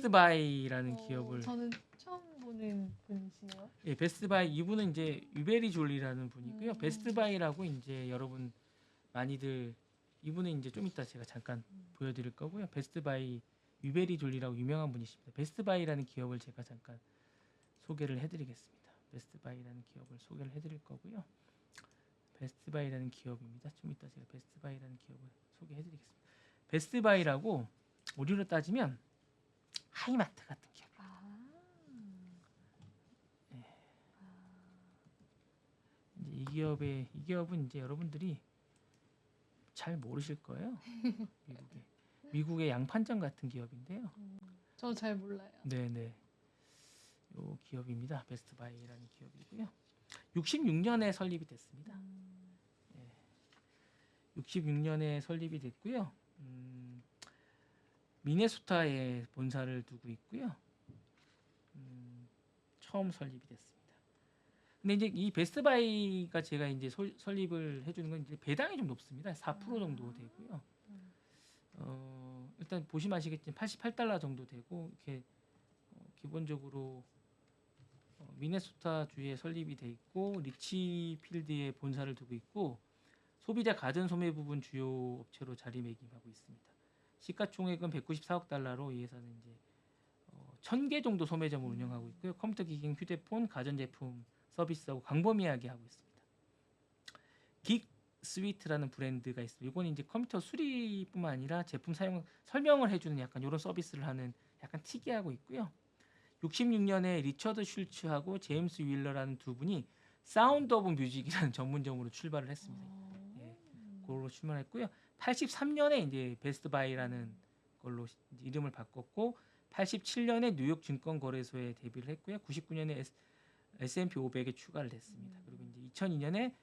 베스트바이라는 기업을 저는 처음 보는 분이시네요. 예, 베스트바이 이분은 이제 유베리 졸리라는 분이고요. 음. 베스트바이라고 이제 여러분 많이들 이분은 이제 좀 이따 제가 잠깐 보여드릴 거고요. 베스트바이 유베리 졸리라고 유명한 분이십니다. 베스트바이라는 기업을 제가 잠깐 소개를 해드리겠습니다. 베스트바이라는 기업을 소개를 해드릴 거고요. 베스트바이라는 기업입니다. 좀 이따 제가 베스트바이라는 기업을 소개해드리겠습니다. 베스트바이라고 우리로 따지면 하이마트 같은 기업. 이제 이 기업은 이제 여러분들이 잘 모르실 거예요. 미국의 양판장 같은 기업인데요. 저 잘 몰라요. 네네. 요 기업입니다. 베스트바이라는 기업이고요. 66년에 설립이 됐습니다. 66년에 설립이 됐고요. 미네소타에 본사를 두고 있고요. 처음 설립이 됐습니다. 근데 이제 이 베스트바이가 제가 이제 설립을 해주는 건 이제 배당이 좀 높습니다. 4% 정도 되고요. 일단 보시면 아시겠지만 88달러 정도 되고 이렇게 기본적으로 미네소타 주에 설립이 돼 있고 리치필드에 본사를 두고 있고 소비자 가전 소매 부분 주요 업체로 자리매김하고 있습니다. 시가총액은 194억 달러로 이 회사는 이제 1000개 정도 소매점을 운영하고 있고요. 컴퓨터 기기, 휴대폰, 가전제품 서비스하고 광범위하게 하고 있습니다. 긱 스위트라는 브랜드가 있습니다. 이건 이제 컴퓨터 수리뿐만 아니라 제품 사용 설명을 해주는 약간 이런 서비스를 하는 약간 특이하고 있고요. 66년에 리처드 슐츠하고 제임스 윌러라는 두 분이 사운드 오브 뮤직이라는 전문점으로 출발을 했습니다. 예, 그걸로 출발했고요. 83년에 이제 베스트 바이라는 걸로 이름을 바꿨고 87년에 뉴욕 증권거래소에 데뷔를 했고요. 99년에 S&P 500에 추가를 됐습니다. 그리고 이제 2002년에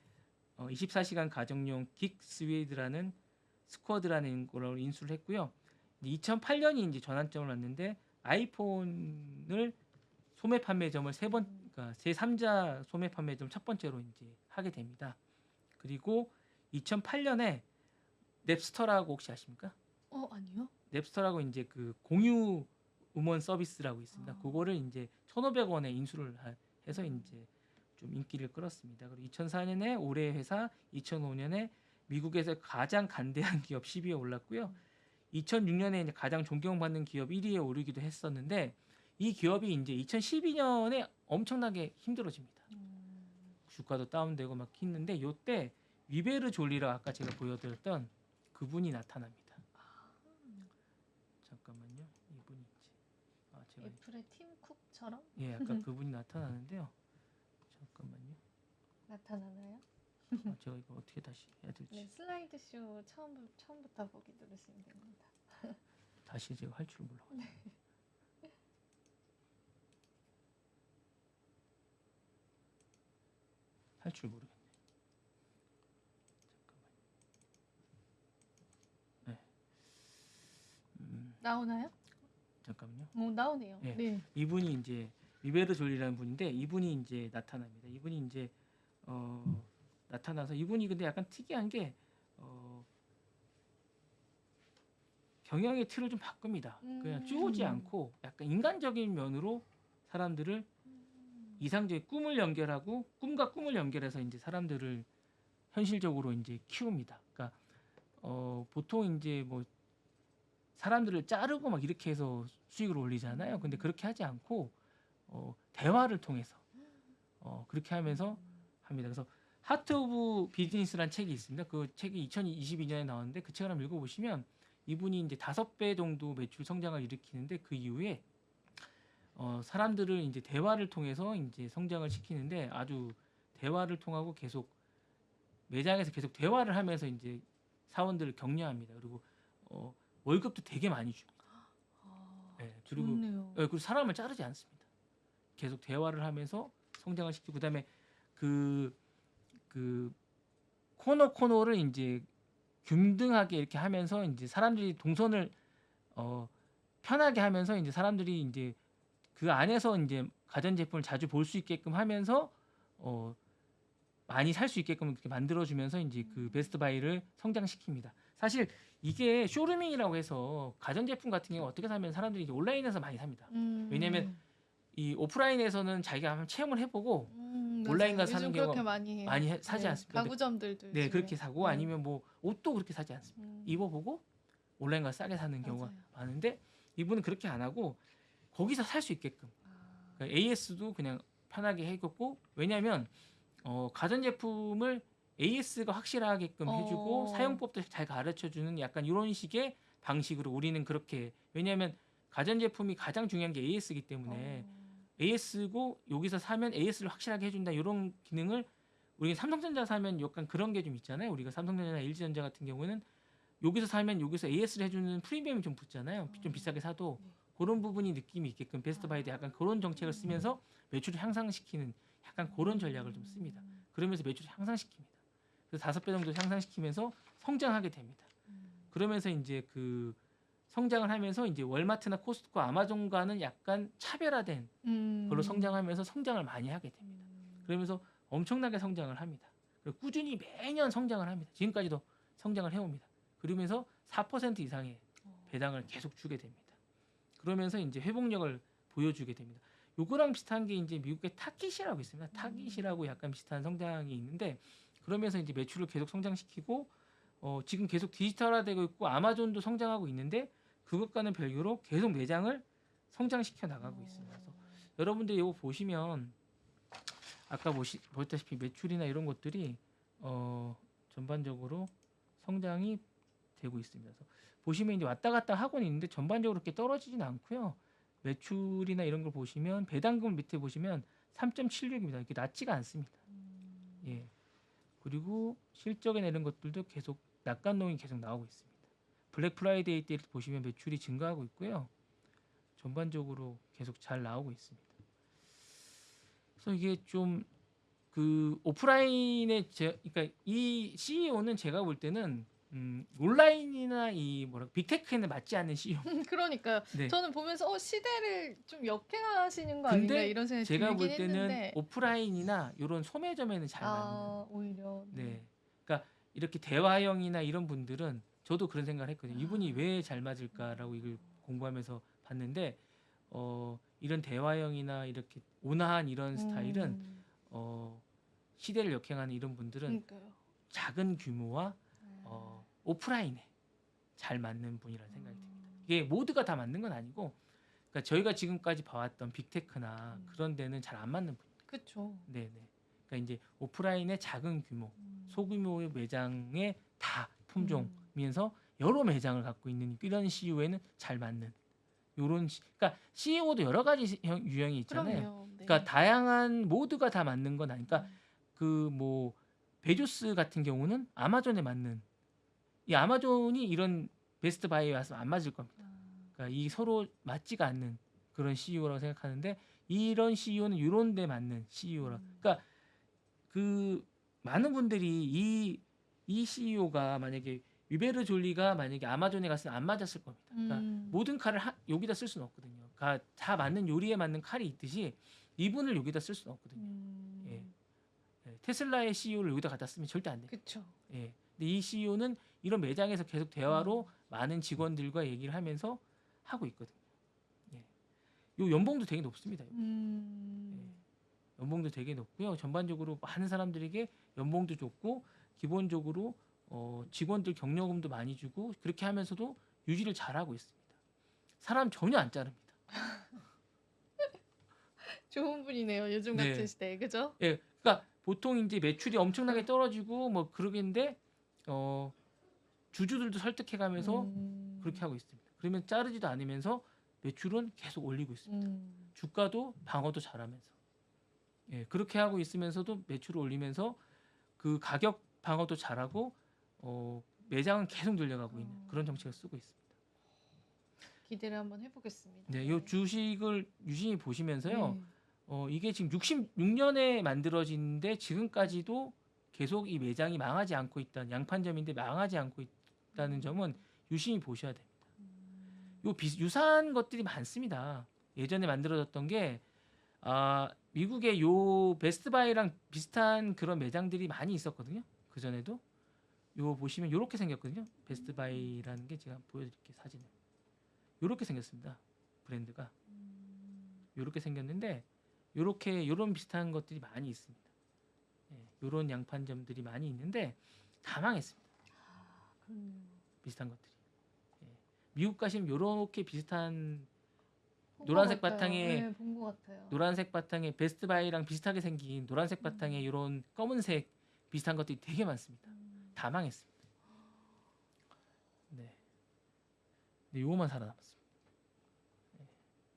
24시간 가정용 긱 스웨이드라는 스쿼드라는 걸로 인수를 했고요. 2008년이 이제 전환점을 왔는데 아이폰을 소매 판매점을 그러니까 제3자 소매 판매점 첫 번째로 이제 하게 됩니다. 그리고 2008년에 넵스터라고 혹시 아십니까? 아니요. 넵스터라고 이제 그 공유 음원 서비스라고 있습니다. 그거를 이제 1,500원에 인수를 해서 이제 좀 인기를 끌었습니다. 그리고 2004년에 올해 회사, 2005년에 미국에서 가장 간대한 기업 10위에 올랐고요. 2006년에 이제 가장 존경받는 기업 1위에 오르기도 했었는데 이 기업이 이제 2012년에 엄청나게 힘들어집니다. 주가도 다운되고 막 했는데 이때 위베르 졸리라 아까 제가 보여드렸던 그분이 나타납니다. 잠깐만요. 이분이 이제 제가 애플의 팀 쿡처럼 예, 아까 그분이 나타나는데요. 잠깐만요. 나타나나요? 제가 이거 어떻게 다시 해야 될지. 네, 슬라이드 쇼 처음부터 보기 누르시면 됩니다. 다시 제가 할 줄 몰라. 할 줄 모르겠네. 잠깐만요. 네. 나오나요? 잠깐만요. 나오네요. 예. 네. 이분이 이제 위베르 졸리라는 분인데 이분이 이제 나타납니다. 이분이 이제 나타나서 이분이 근데 약간 특이한 게 경영의 틀을 좀 바꿉니다. 그냥 쪼지 않고 약간 인간적인 면으로 사람들을 이상적인 꿈을 연결하고 꿈과 꿈을 연결해서 이제 사람들을 현실적으로 이제 키웁니다. 그러니까 보통 이제 뭐 사람들을 자르고 막 이렇게 해서 수익을 올리잖아요. 근데 그렇게 하지 않고 대화를 통해서 그렇게 하면서 합니다. 그래서 하트 오브 비즈니스라는 책이 있습니다. 그 책이 2022년에 나왔는데 그 책을 한번 읽어보시면 이분이 이제 5배 정도 매출 성장을 일으키는데 그 이후에 사람들을 이제 대화를 통해서 이제 성장을 시키는데 아주 대화를 통하고 계속 매장에서 계속 대화를 하면서 이제 사원들을 격려합니다. 그리고 월급도 되게 많이 줍니다. 네, 그리고 좋네요. 그리고 사람을 자르지 않습니다. 계속 대화를 하면서 성장을 시키고 그다음에 그 코너를 이제 균등하게 이렇게 하면서 이제 사람들이 동선을 편하게 하면서 이제 사람들이 이제 그 안에서 이제 가전 제품을 자주 볼 수 있게끔 하면서 많이 살 수 있게끔 이렇게 만들어주면서 이제 그 베스트 바이를 성장시킵니다. 사실 이게 쇼루밍이라고 해서 가전제품 같은 경우 어떻게 사면 사람들이 이제 온라인에서 많이 삽니다. 왜냐면 이 오프라인에서는 자기가 한번 체험을 해보고 온라인 맞아요. 가서 사는 요즘 경우가 그렇게 많이 해요. 많이 사지 네, 않습니까? 근데 가구점들도 네, 요즘에. 그렇게 사고 네. 아니면 뭐 옷도 그렇게 사지 않습니다. 음, 입어보고 온라인 가서 싸게 사는 경우가 맞아요. 많은데 이분은 그렇게 안 하고 거기서 살 수 있게끔 아, 그러니까 AS도 그냥 편하게 해줬고 왜냐하면 가전제품을 AS가 확실하게끔 해주고 사용법도 잘 가르쳐주는 약간 이런 식의 방식으로 우리는 그렇게 왜냐하면 가전제품이 가장 중요한 게 AS이기 때문에 AS고 여기서 사면 AS를 확실하게 해준다 이런 기능을 우리 삼성전자 사면 약간 그런 게 좀 있잖아요. 우리가 삼성전자나 LG전자 같은 경우는 여기서 사면 여기서 AS를 해주는 프리미엄이 좀 붙잖아요. 좀 비싸게 사도 네. 그런 부분이 느낌이 있게끔 베스트바이도 약간 그런 정책을 쓰면서 매출을 향상시키는 약간 그런 전략을 좀 씁니다. 그러면서 매출을 향상시킵니다. 그래서 5배 정도 향상시키면서 성장하게 됩니다. 그러면서 이제 그 성장을 하면서 이제 월마트나 코스트코, 아마존과는 약간 차별화된 걸로 성장하면서 성장을 많이 하게 됩니다. 그러면서 엄청나게 성장을 합니다. 그리고 꾸준히 매년 성장을 합니다. 지금까지도 성장을 해옵니다. 그러면서 4% 이상의 배당을 계속 주게 됩니다. 그러면서 이제 회복력을 보여주게 됩니다. 요거랑 비슷한 게 이제 미국의 타깃이라고 있습니다. 타깃이라고 약간 비슷한 성장이 있는데 그러면서 이제 매출을 계속 성장시키고 지금 계속 디지털화되고 있고 아마존도 성장하고 있는데 그것과는 별개로 계속 매장을 성장시켜 나가고 있습니다. 그래서 여러분들 이거 보시면 아까 보셨다시피 매출이나 이런 것들이 전반적으로 성장이 되고 있습니다. 그래서 보시면 이제 왔다 갔다 하고는 있는데 전반적으로 그렇게 떨어지진 않고요. 매출이나 이런 걸 보시면 배당금 밑에 보시면 3.76입니다. 이렇게 낮지가 않습니다. 예. 그리고 실적에 내는 것들도 계속 낙관동이 계속 나오고 있습니다. 블랙 프라이데이 때 보시면 매출이 증가하고 있고요. 전반적으로 계속 잘 나오고 있습니다. 그래서 이게 좀 그 오프라인에 그러니까 이 CEO는 제가 볼 때는 온라인이나 이 빅테크에는 맞지 않는 CEO. 그러니까요. 네. 저는 보면서 시대를 좀 역행하시는 거 아닌가 근데 이런 생각이 제가 들긴 볼 때는 했는데 오프라인이나 이런 소매점에는 잘 맞는. 오히려 네. 그러니까 이렇게 대화형이나 이런 분들은 저도 그런 생각을 했거든요. 이분이 왜 잘 맞을까라고 이걸 공부하면서 봤는데 이런 대화형이나 이렇게 온화한 이런 스타일은 시대를 역행하는 이런 분들은 그러니까요. 작은 규모와 오프라인에 잘 맞는 분이라는 생각이 듭니다. 이게 모두가 다 맞는 건 아니고 그러니까 저희가 지금까지 봐왔던 빅테크나 그런 데는 잘 안 맞는 분입니다. 그렇죠. 네네. 그러니까 이제 오프라인의 작은 규모, 소규모의 매장의 다 품종이면서 여러 매장을 갖고 있는 이런 CEO에는 잘 맞는 요런 그러니까 CEO도 여러 가지 유형이 있잖아요. 그럼요. 네. 그러니까 다양한 모두가 다 맞는 건 아니니까 그 뭐 베조스 같은 경우는 아마존에 맞는 이 아마존이 이런 베스트 바이에 와서 안 맞을 겁니다. 그러니까 이 서로 맞지가 않는 그런 CEO라고 생각하는데 이런 CEO는 이런 데 맞는 CEO라. 그러니까 그 많은 분들이 이 CEO가 만약에 위베르 졸리가 만약에 아마존에 갔으면 안 맞았을 겁니다. 그러니까 모든 칼을 여기다 쓸 수는 없거든요. 그러니까 다 맞는 요리에 맞는 칼이 있듯이 이분을 여기다 쓸 수는 없거든요. 예. 테슬라의 CEO를 여기다 갖다 쓰면 절대 안 돼요. 그렇죠. 예. 근데 이 CEO는 이런 매장에서 계속 대화로 많은 직원들과 얘기를 하면서 하고 있거든요. 예. 요 연봉도 되게 높습니다. 예. 연봉도 되게 높고요. 전반적으로 많은 사람들에게 연봉도 좋고 기본적으로 직원들 경력금도 많이 주고 그렇게 하면서도 유지를 잘하고 있습니다. 사람 전혀 안 자릅니다. 좋은 분이네요. 요즘 네. 같은 시대에. 그죠? 예. 그러니까 보통 이제 매출이 엄청나게 떨어지고 뭐 그러겠는데 주주들도 설득해 가면서 그렇게 하고 있습니다. 그러면 자르지도 않으면서 매출은 계속 올리고 있습니다. 주가도 방어도 잘하면서. 예, 그렇게 하고 있으면서도 매출을 올리면서 그 가격 방어도 잘하고 매장은 계속 늘려가고 있는 그런 정책을 쓰고 있습니다. 기대를 한번 해보겠습니다. 네, 이 주식을 유심히 보시면서요. 네. 이게 지금 66년에 만들어진데 지금까지도 계속 이 매장이 망하지 않고 있다는 양판점인데 망하지 않고 있다는 점은 유심히 보셔야 됩니다. 유사한 것들이 많습니다. 예전에 만들어졌던 게 미국의 요 베스트바이랑 비슷한 그런 매장들이 많이 있었거든요. 그 전에도 요 보시면 요렇게 생겼거든요. 베스트바이라는 게 제가 보여드릴게요. 사진을. 요렇게 생겼습니다. 브랜드가 요렇게 생겼는데 요런 비슷한 것들이 많이 있습니다. 예, 요런 양판점들이 많이 있는데 다 망했습니다. 그렇네요. 비슷한 것들이. 예, 미국 가시면 요렇게 비슷한 본 노란색 것 같아요. 바탕에 네, 본 것 같아요. 노란색 바탕에 베스트바이랑 비슷하게 생긴 노란색 바탕에 요런 검은색 비슷한 것들이 되게 많습니다. 다 망했습니다. 네. 네, 요거만 살아남았습니다.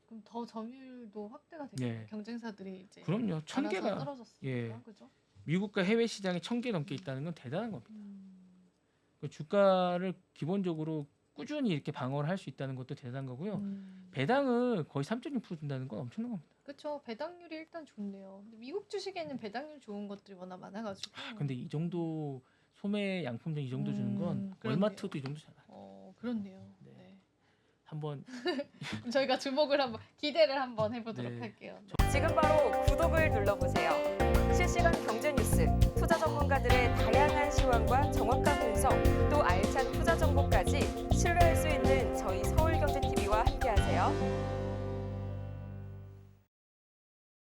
그럼 더 점유율도 확대가 되겠네요. 네. 경쟁사들이 이제 그럼요. 1000개가 알아서 떨어졌으니까 예. 그죠? 미국과 해외 시장에 1000개 넘게 있다는 건 대단한 겁니다. 음. 그 주가를 기본적으로 꾸준히 이렇게 방어를 할 수 있다는 것도 대단한 거고요. 배당을 거의 3.6% 준다는 건 엄청난 겁니다. 그렇죠. 배당률이 일단 좋네요. 근데 미국 주식에는 배당률 좋은 것들이 워낙 많아가지고. 근데 이 정도 소매 양품종 이 정도 주는 건 그렇네요. 월마트도 이 정도 잖아. 그렇네요. 네. 네. 한번 그럼 저희가 주목을 한번 기대를 한번 해보도록 네. 할게요. 지금 바로 구독을 눌러보세요. 실시간 경제 뉴스, 투자 전문가들의 다양한 시황과 정확한 분석, 또 알찬 투자 정보까지 신뢰할 수 있는 저희 서울경제TV와 함께하세요.